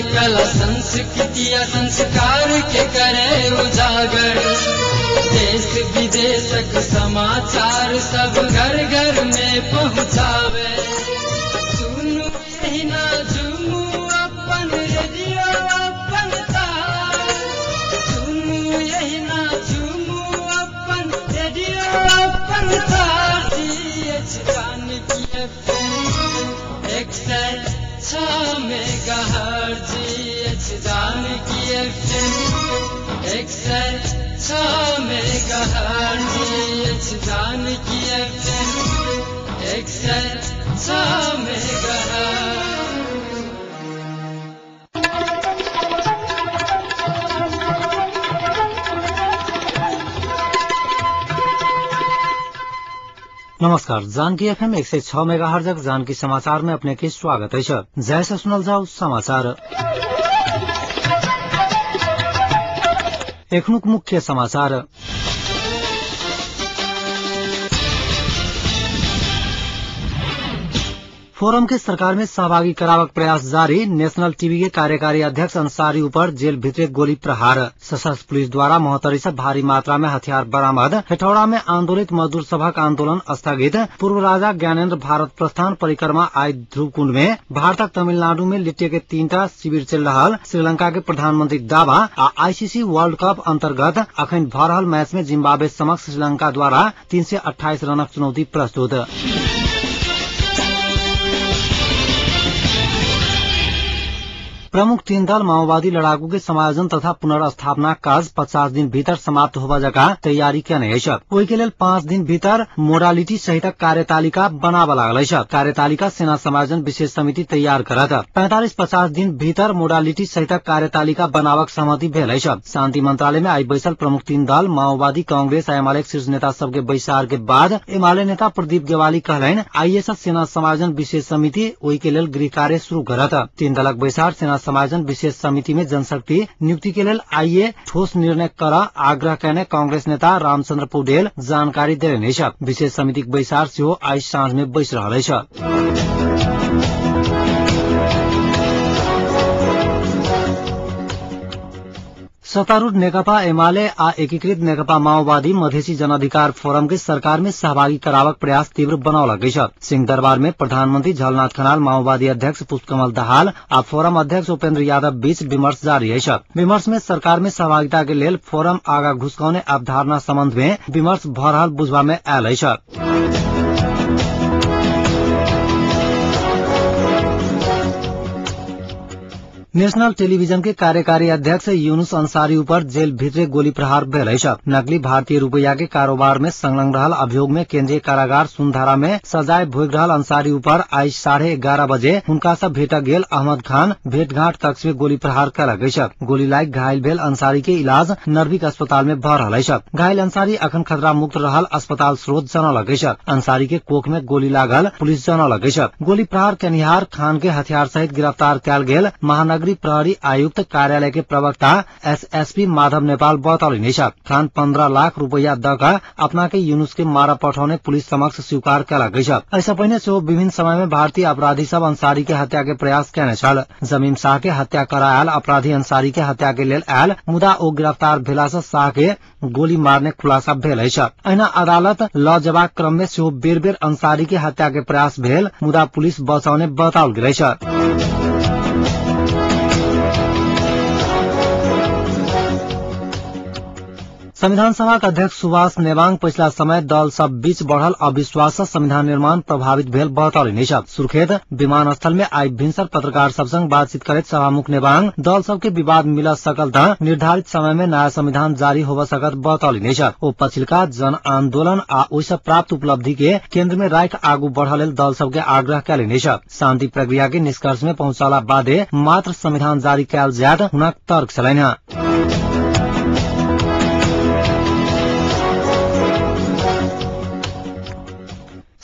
कला संस्कृति संस्कार के करे उजागर। देश विदेशक समाचार सब घर घर में पहुँचावे। सुनू यही ना झूमू अपन रेडियो अपन तार। सुनू यही ना झूमू अपन रेडियो अपन तार। Janaki FM 106 megahertz. Janaki FM 106 megahertz. Janaki FM 106 megahertz. नमस्कार। जानकी FM 106 मेगाहर्ट्ज जानकी समाचार में अपने के स्वागत है। जैसे सुनल जाओ समाचार। एखनुक मुख्य समाचार। फोरम के सरकार में सहभागी करावक प्रयास जारी। नेशनल टीवी के कार्यकारी अध्यक्ष अंसारी ऊपर जेल भित्रे गोली प्रहार। सशस्त्र पुलिस द्वारा महोत्तरी से भारी मात्रा में हथियार बरामद। हेटौड़ा में आंदोलित मजदूर सभा का आंदोलन स्थगित। पूर्व राजा ज्ञानेन्द्र भारत प्रस्थान परिक्रमा आई ध्रुवकुंड में। भारत तमिलनाडु में लिट्टे के 3टा शिविर चल रहा। श्रीलंका के प्रधानमंत्री दावा। आईसीसी वर्ल्ड कप अंतर्गत अखन भ रहल मैच में जिम्बाब्वे समक्ष श्रीलंका द्वारा 328 रनक चुनौती प्रस्तुत। प्रमुख 3 दल माओवादी लड़ाकू के समायोजन तथा पुनर्स्थापना कार्य 50 दिन भीतर समाप्त होवा जका तैयारी केने है। ओहि के लेल 5 दिन भीतर मोडालिटी सहित कार्यतालिका बनावा लागल है। कार्यतालिका सेना समायोजन विशेष समिति तैयार करत। 45-50 दिन भीतर मोडालिटी सहित कार्यतालिका बनावक सहमति भेल है। शांति मंत्रालय में आई बैसल प्रमुख 3 दल माओवादी कांग्रेस एमाले शीर्ष नेता सबके बैसार के बाद एमाले नेता प्रदीप गेवाली कहलन आईएसएस सेना समायोजन विशेष समिति ओहि के लेल गृह कार्य शुरू करत। 3 दलक बैसार सेना समायोजन विशेष समिति में जनशक्ति नियुक्ति के लेल आइए ठोस निर्णय कर आग्रह कहने कांग्रेस नेता रामचंद्र पौडेल जानकारी देने। विशेष समिति बैसार से आज साँझ में बैस रहा है। सत्तारूढ़ नेकपा एमाले आ एकीकृत नेकपा माओवादी मधेसी जन अधिकार फोरम के सरकार में सहभागी करावक प्रयास तीव्र बनावल गई। सिंहदरबार में प्रधानमंत्री झलनाथ खनाल माओवादी अध्यक्ष पुष्पकमल दाहाल आ फोरम अध्यक्ष उपेन्द्र यादव बीच विमर्श जारी है। विमर्श में सरकार में सहभागिता के लेल फोरम आगा घुसकाउने अवधारणा संबंध में विमर्श भ रहल बुझबा में आयल है। नेशनल टेलीविजन के कार्यकारी अध्यक्ष यूनुस अंसारी ऊपर जेल भित्रे गोली प्रहार भेल है। नकली भारतीय रुपया के कारोबार में संलग्न रहल अभियोग में केंद्रीय कारागार सुनधारा में सजाए भोग रहल अंसारी ऊपर आज 11:30 बजे हुनका से भेट गेल अहमद खान भेटघाट कक्ष में गोली प्रहार कल गई। गोली लाग घायल भेल अंसारी के इलाज नर्विक अस्पताल में भ रहल है। घायल अंसारी अखन खतरा मुक्त रहल अस्पताल स्रोत जनल गई। अंसारी के कोख में गोली लागल पुलिस जनल गई। गोली प्रहार केनिहार खान के हथियार सहित गिरफ्तार कयल गेल महानगरी प्रहरी आयुक्त कार्यालय के प्रवक्ता एसएसपी माधव नेपाल बतौलिन। खान 15 लाख रुपया दका अपना के यूनुस के मारा पठाउने पुलिस समक्ष स्वीकार कल गई। ऐसा पहिने से विभिन्न समय में भारतीय अपराधी सब अंसारी के हत्या के प्रयास केने छल। जमीम शाह के हत्या करायल अपराधी अंसारी के हत्या के लेल आयल मुदा ओ गिरफ्तार भेला से शाह के गोली मारने खुलासा भेल है। अहिना अदालत ल जबाक क्रम में सेहो बेर बेर अंसारी के हत्या के प्रयास भेल मुदा पुलिस बचाउने बताओल गेल है। संविधान सभा का अध्यक्ष सुभाष नेवांग पिछला समय दल सब बीच बढ़ल अविश्वास से संविधान निर्माण प्रभावित भेल बतौलिन। सुर्खेत विमानस्थल में आई भिनसर पत्रकार सब संग बातचीत करैत सभामुख नेवांग दल सब के विवाद मिल सकल त निर्धारित समय में नया संविधान जारी होब सकत बतौलिन। ओ पछिलका जन आंदोलन आ ओइसे प्राप्त उपलब्धि के केंद्र में राख आगू बढ़ल लेल दल सब के आग्रह कयलिन। शांति प्रक्रिया के निष्कर्ष में पहुंचाला बादे मात्र संविधान जारी कयल जायत हुनक तर्क छलैन।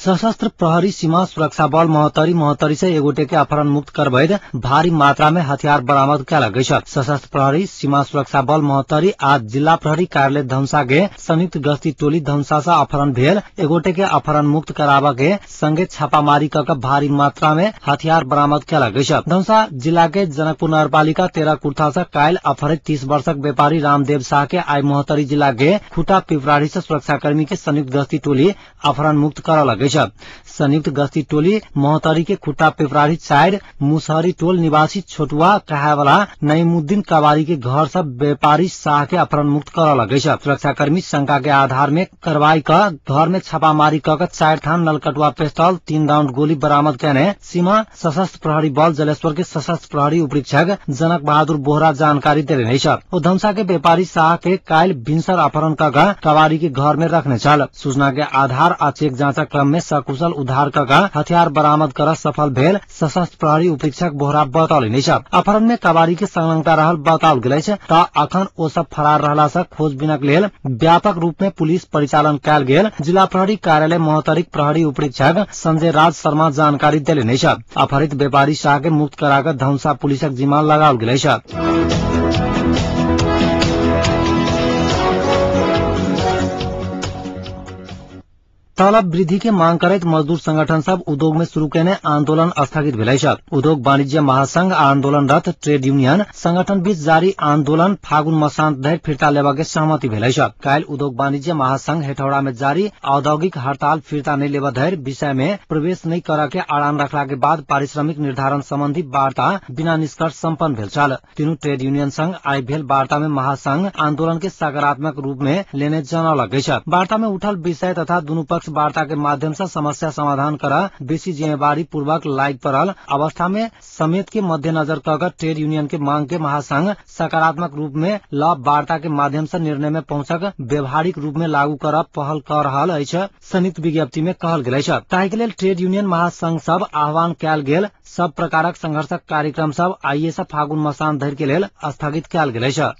सशस्त्र प्रहरी सीमा सुरक्षा बल महोत्तरी से एगोटे के अपहरण मुक्त करवैद भारी मात्रा में हथियार बरामद कैल गई। सशस्त्र प्रहरी सीमा सुरक्षा बल महोत्तरी आज जिला प्रहरी कार्यालय धनुषा के संयुक्त गश्ती टोली धनुषा से अपहरण भेल एगोटे के अपहरण मुक्त करावा के संगे छापामारी कर भारी मात्रा में हथियार बरामद कैल गई। धनुषा जिला के जनकपुर नगरपालिका 13 कुर्था से कायल अपहरित 30 वर्षक व्यापारी रामदेव शाह के आई महोत्तरी जिला के खुटा पिपराड़ी से सुरक्षाकर्मी के संयुक्त गश्ती टोली अपहरण मुक्त कर संयुक्त गश्ती टोली महोत्तरी के खुट्टा पिपराड़ी साइड मुसहरी टोल निवासी छोटुआ कहावाला नईमुद्दीन कबारी के घर से व्यापारी शाह के अपहरण मुक्त कर सुरक्षाकर्मी शंका के आधार में कार्रवाई कर घर में छापामारी कर 4 थान नलकटुआ पिस्तौल 3 राउंड गोली बरामद करने सीमा सशस्त्र प्रहरी बल जलेश्वर के सशस्त्र प्रहरी उपरीक्षक जनक बहादुर बोहरा जानकारी दिले। धनुषा के व्यापारी शाह के कायल भिनसर अपहरण कर कबारी के घर में रखने चल सूचना के आधार आ चेक जांच क्रम में सकुशल उद्धार कर हथियार बरामद कर सफल भेल सशस्त्र प्रहरी उपरीक्षक बोहरा बतौले। अपहरण में कबारी के संलग्नता रहल बताओल गेल अखन ओ सब फरार रहला से खोजबीनक लेल व्यापक रूप में पुलिस परिचालन कैल गेल जिला प्रहरी कार्यालय महोत्तरी प्रहरी उपरीक्षक संजय राज शर्मा जानकारी दिले। अपहरित व्यापारी शाह के मुक्त कराकर धनुषा पुलिसक जिम्मा लगाओल गेल। तलब वृद्धि के मांग करैत मजदूर संगठन सब उद्योग में शुरू केने आंदोलन स्थगित भेलै। उद्योग वाणिज्य महासंघ आंदोलनरत ट्रेड यूनियन संगठन बीच जारी आंदोलन फागुन मसांत धरि फिर्ता लेवा के सहमति भेलै। काल्हि उद्योग वाणिज्य महासंघ हेटौड़ा में जारी औद्योगिक हड़ताल फिर्ता नहीं लेवा धरि विषय में प्रवेश नहीं करा के अड़ान रखला के बाद पारिश्रमिक निर्धारण संबंधी वार्ता बिना निष्कर्ष सम्पन्न भेल छल। तीनू ट्रेड यूनियन संघ आई भेल वार्ता में महासंघ आंदोलन के सकारात्मक रूप में लेने जनौलक अछि। वार्ता में उठल विषय तथा दुनू पक्ष वार्ता के माध्यम से समस्या समाधान करा बेसी जिम्मेवारी पूर्वक लाग पड़ल अवस्था में समेत के मद्देनजर कर ट्रेड यूनियन के मांग के महासंघ सकारात्मक रूप में लाभ वार्ता के माध्यम से निर्णय में पहुंचक व्यवहारिक रूप में लागू कर पहल कर रहल अछि। संयुक्त विज्ञप्ति में कहल गेल अछि ताहि के लेल ट्रेड यूनियन महासंघ सब आह्वान कैल गेल सब प्रकारक संघर्षक कार्यक्रम सब आइए से फागुन मसांत धरि के लेल स्थगित कैल गेल अछि।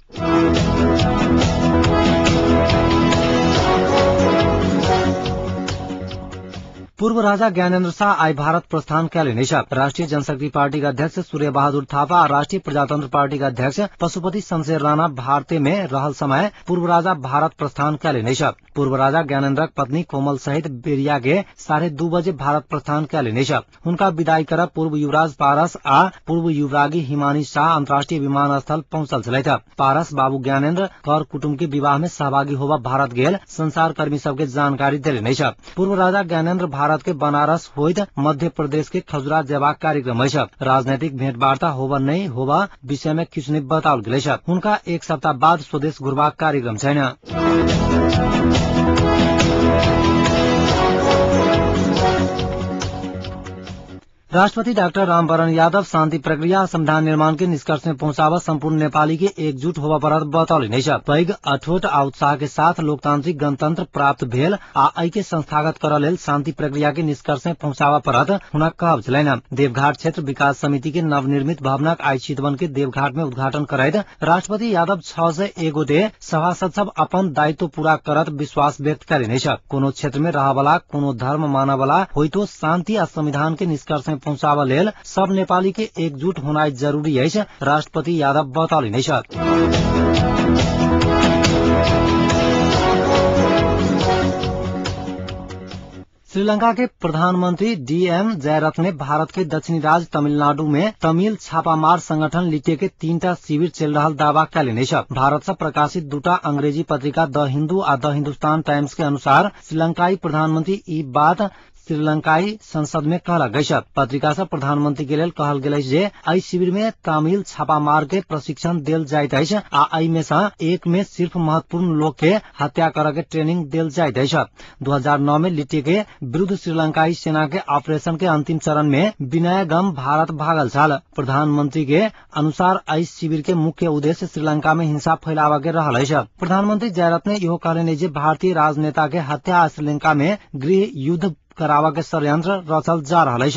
पूर्व राजा ज्ञानेन्द्र शाह आई भारत प्रस्थान कैले। राष्ट्रीय जनशक्ति पार्टी का अध्यक्ष सूर्य बहादुर थापा और राष्ट्रीय प्रजातंत्र पार्टी का अध्यक्ष पशुपति शमशेर राणा भारतीय में रहल समय पूर्व राजा भारत प्रस्थान कैले। पूर्व राजा ज्ञानेन्द्रक पत्नी कोमल सहित बेरिया के 2:30 बजे भारत प्रस्थान कैले। उनका विदाई कर पूर्व युवराज पारस आ पूर्व युवरागी हिमानी शाह अंतर्राष्ट्रीय विमानस्थल पहुंचल छलैथ। पारस बाबू ज्ञानेन्द्र कर कुटुम्ब के विवाह में सहभागी होबा भारत गेल संसार कर्मी सबके जानकारी देले। पूर्व राजा ज्ञानेन्द्र भारत के बनारस होइत मध्य प्रदेश के खजुरा जेबाक कार्यक्रम अछि। राजनीतिक भेंटवार्ता होबा नहीं होबा विषय में किछु नहीं बताओल गेल। उनका 1 सप्ताह बाद स्वदेश घुरबाक कार्यक्रम छैन। राष्ट्रपति डॉक्टर रामवरण यादव शांति प्रक्रिया संविधान निर्माण के निष्कर्ष में पहुंचावा संपूर्ण नेपाली के एकजुट होबा पर बतौले। पैघ अठोट आ उत्साह के साथ लोकतांत्रिक गणतंत्र प्राप्त भेल आ एहि के संस्थागत करऽ लेल शांति प्रक्रिया के निष्कर्ष में पहुंचावा परत हुनक कहब छलैन। देवघाट क्षेत्र विकास समिति के नवनिर्मित भवनक आई चितवन के देवघाट में उद्घाटन करैत राष्ट्रपति यादव 601 गोटे सभासद सब अपन दायित्व पूरा करत विश्वास व्यक्त करेने। कोनो क्षेत्र में रहवाला कोनो धर्म मानवाला होइतो शांति आ संविधान के निष्कर्ष में पहुंचावा लेल सब नेपाली के एकजुट होनाइ जरूरी अछि, राष्ट्रपति यादव बतौलनि। श्रीलंका के प्रधानमंत्री डीएम जयरथ ने भारत के दक्षिणी राज्य तमिलनाडु में तमिल छापामार संगठन लिटे के 3टा शिविर चल रहा दावा कैले। भारत से प्रकाशित 2टा अंग्रेजी पत्रिका द हिंदू आ द हिंदुस्तान टाइम्स के अनुसार श्रीलंकाई प्रधानमंत्री ई बात श्रीलंकाई संसद में कहला गई। पत्रिका से प्रधानमंत्री के लेल कहल गेल जे एहि शिविर में तमिल छापामार के प्रशिक्षण देल जाइत अछि आ एहि में से एक में सिर्फ महत्वपूर्ण लोग के हत्या करऽ के ट्रेनिंग देल जाइत अछि। 2009 में लिट्टे के विरुद्ध श्रीलंकाई सेना के ऑपरेशन के अंतिम चरण में विनयगम भारत भागल छल। प्रधानमंत्री के अनुसार एहि शिविर के मुख्य उद्देश्य श्रीलंका में हिंसा फैलावा के रहल अछि। प्रधानमंत्री जयरथ ने इहो कहलनि जे भारतीय राजनेता के हत्या आ श्रीलंका में गृह युद्ध करावा के षड्यंत्र रचल जा रहा है।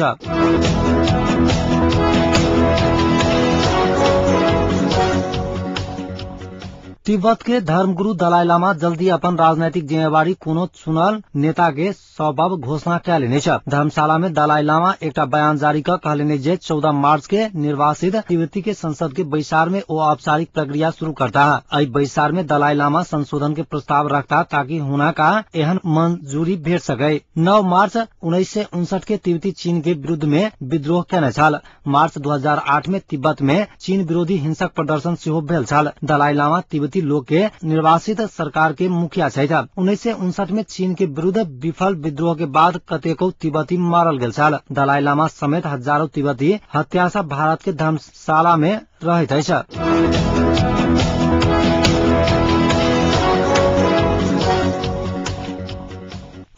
तिब्बत के धर्मगुरु दलाई लामा जल्दी अपन राजनैतिक जिम्मेवारी कोनो चुनल नेता के सबब घोषणा कैलेने छ। धर्मशाला में दलाई लामा एकटा बयान जारी कर कहलेने जे 14 मार्च के निर्वासित तिब्बती के संसद के बैसार में वो औपचारिक प्रक्रिया शुरू करता है। आई बैसार में दलाई लामा संशोधन के प्रस्ताव रखता ताकि हुना का एहन मंजूरी भेट सके। 9 मार्च 1959 के तिब्बती चीन के विरुद्ध में विद्रोह केने छल। मार्च 2008 में तिब्बत में चीन विरोधी हिंसक प्रदर्शन सेहो भेल छल। दलाई लामा तिब्बती लोग के निर्वासित सरकार के मुखिया छै। 1959 में चीन के विरुद्ध विफल विद्रोह के बाद कतेको तिब्बती मारल गेल छल। दलाई लामा समेत हजारों तिब्बती हत्यासा भारत के धर्मशाला में रहैत अछि।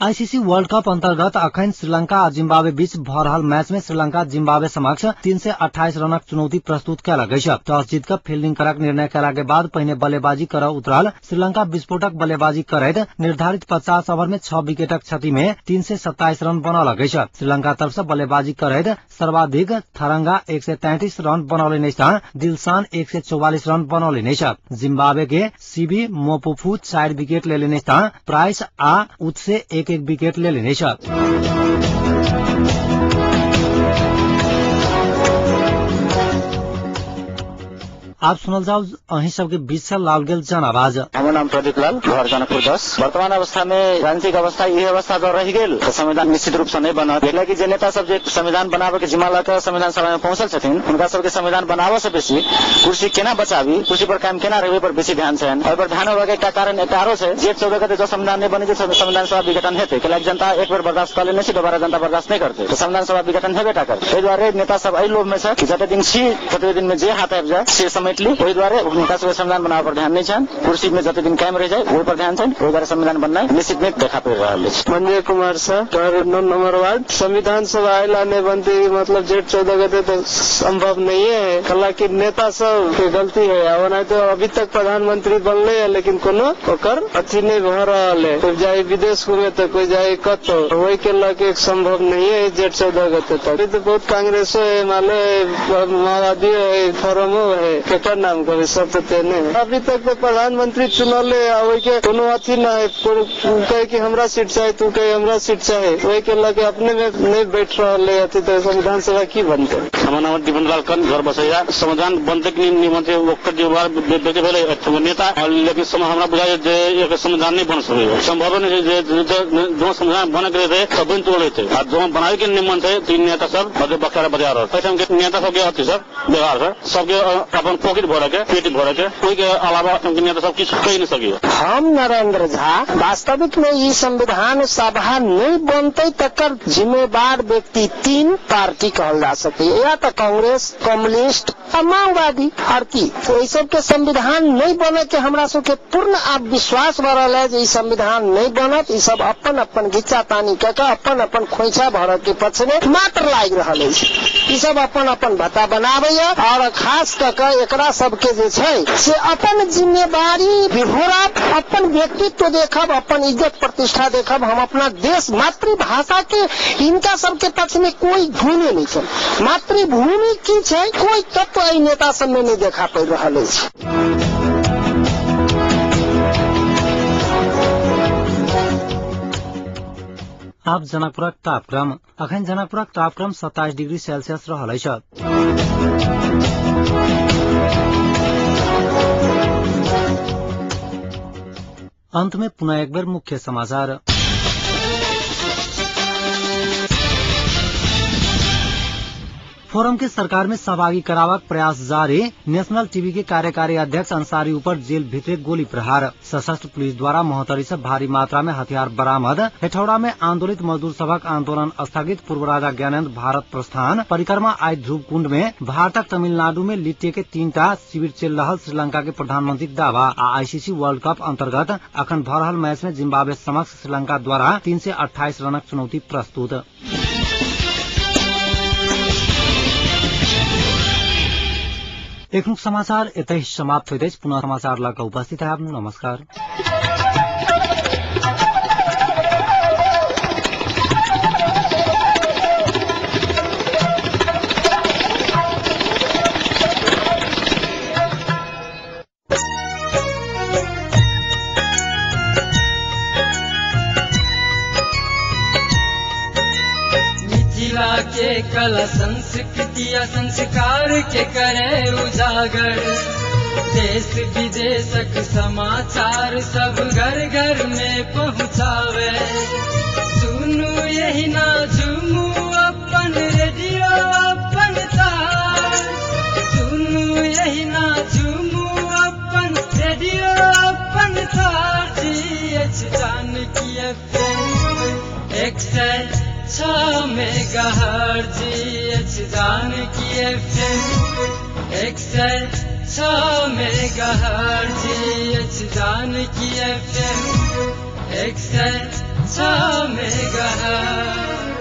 आईसीसी वर्ल्ड कप अंतर्गत अखन श्रीलंका और जिम्बाब्वे बीच भ रहल मैच में श्रीलंका जिम्बाब्वे समक्ष 328 रनक चुनौती प्रस्तुत कैलक अछि। टॉस जीत कर फील्डिंग करक निर्णय कैला के बाद पहिने बल्लेबाजी कर उतरल श्रीलंका विस्फोटक बल्लेबाजी करैत निर्धारित 50 ओवर में 6 विकेटक क्षति में 327 रन बनौलक अछि। श्रीलंका तरफ से बल्लेबाजी करैत सर्वाधिक थरंगा 133 रन बनौले छ। दिलशान 144 रन बनौले छ। जिम्बाब्वे के सीबी मोपुफू 4 विकेट लेने छ। प्राइस आ उत्से एक विकेट लेने छ। आप सुनल जाओ अही सबके बीच से लाल गेल जन आवाज। हमार नाम प्रदीप लाल, घर जनकपुर 10। वर्तमान अवस्था में राजनीतिक अवस्था ये अवस्था जो रह गेल तो संविधान निश्चित रूप से नहीं बना। कि जे नेता सब जे संविधान बनावे के जिम्मा लगा संविधान सभा में पहुंचल छथिन उनका सबके संविधान बनावे से बेसी कुर्सी केना बचावी, कुर्सी पर कायम केना रहबे पर बेसी ध्यान छन। और पर ध्यान होबे के कारण एकारो छै जे 14 गते जो संविधान नहीं बने जे संविधान सभा विघटन हेतै। कि जनता एक बार बर्दाश्त कर लेने से दोबारा जनता बर्दाश्त नहीं करते तो संविधान सभा विघटन हेबे टा करते। एहि दुआरे नेता सब एहि लोभ में छै कि जते दिन छी तते दिन में जे हाथ आबि जाए से समेट ली। ओहि दुआरे उनका सब संविधान बनावे पर ध्यान नहीं छन। कुर्सी में जते दिन कायम रह जाए ओहि पर ध्यान छन। ओहि बार संविधान बनना निश्चित में देखा पड़ रहल छै। मंजय कुमार सर, 9 नंबर वार्ड। संविधान सभा आइला नहीं बनती मतलब जेठ 14 गते तो संभव नहीं है। हालांकि नेता सब के गलती है और नहीं तो अभी तक प्रधानमंत्री बनले है लेकिन कोनो ओकर अथी नहीं भ रहल है। कोई जाए विदेश घूमे तो कोई जाए कतो वही के लगे संभव नहीं है जेठ 14 गते तक। तो बहुत कांग्रेस है, माओवादी है, फॉर्मो है, केकर नाम करे सब तो तेने अभी तक तो प्रधानमंत्री चुनले वही के कोनो अथी ना है। कहे कि हमरा सीट चाहे तू कहे हमरा सीट चाहे वही के लगे अपने में नहीं बैठ रहे अथी तो संविधान सभा की बनते। हमारा नाम दिवनलाल कन, घर बसैया। संविधान बनते कि नहीं बनते ओकर जीवार बेटे भेले नेता लेकिन हमरा बुझाय जे एक संविधान नहीं बन सके। संभव नहीं जे जो संविधान बन गए थे सब बन तोड़े थे और जो बनाए के नहीं मन थे तीन नेता सब बड़े बखारा बजा रहे पैसा के नेता सब के अथी सब व्यवहार सर सबके अपन पॉकेट भर के पेट भर के कोई के अलावा नेता सब कुछ कह नहीं सके। हम नरेंद्र झा वास्तविक में ये संविधान सभा नहीं बनते तकर जिम्मेवार व्यक्ति 3 पार्टी कहल जा सके या तो कांग्रेस, कम्युनिस्ट और माओवादी। और की तो सब के संविधान नहीं बने के हमरा सब के पूर्ण आप विश्वास बढ़ल है जे संविधान नहीं बनत। सब अपन अपन घिच्चा तानी के अपन अपन खोइछा भर के पक्ष में मात्र लाग रहल है। सब अपन अपन भत्ता बनावे और खास करके एकरा सबके जे छै से अपन जिम्मेवारी विभोरा अपन व्यक्तित्व देखब, अपन इज्जत प्रतिष्ठा देखब। हम अपना देश मातृभाषा के इनका सबके पक्ष में कोई घूमे नहीं छै। मातृभूमि की छै कोई तत्व नेता सब में नहीं देखा पड़ रहा है। आप जनकपुरक तापक्रम अखन जनकपुरक तापक्रम 27 डिग्री सेल्सियस रहल अछि। अंत में पुनः एक बार मुख्य समाचार। फोरम के सरकार में सहभागी करावक प्रयास जारी। नेशनल टीवी के कार्यकारी अध्यक्ष अंसारी ऊपर जेल भीतर गोली प्रहार। सशस्त्र पुलिस द्वारा महोत्तरी से भारी मात्रा में हथियार बरामद। हेठौड़ा में आंदोलित मजदूर सभक आंदोलन स्थगित। पूर्व राजा ज्ञानेन्द्र भारत प्रस्थान। परिक्रमा आई ध्रुव कुंड में। भारतक तमिलनाडु में लिट्टे के 3टा शिविर चल रहल श्रीलंका के प्रधानमंत्री दावा। आईसीसी वर्ल्ड कप अंतर्गत अखन भ रहल मैच में जिम्बाब्वे समक्ष श्रीलंका द्वारा 328 रनक चुनौती प्रस्तुत। एखनुक समाचार एतै समाप्त होइदैछ। पुनः समाचार लगा उपस्थित है। नमस्कार। के कला संस्कृति या संस्कार के करे उजागर। देश विदेशक समाचार सब घर घर में पहुँचावे। सुनू यही ना झूमू अपन रेडियो अपन तार। सुनू यही ना झूमू अपन रेडियो अपन तार। GH Janaki FM 106 megahertz. GH Janaki FM 106 megahertz. GH Janaki FM 106 megahertz.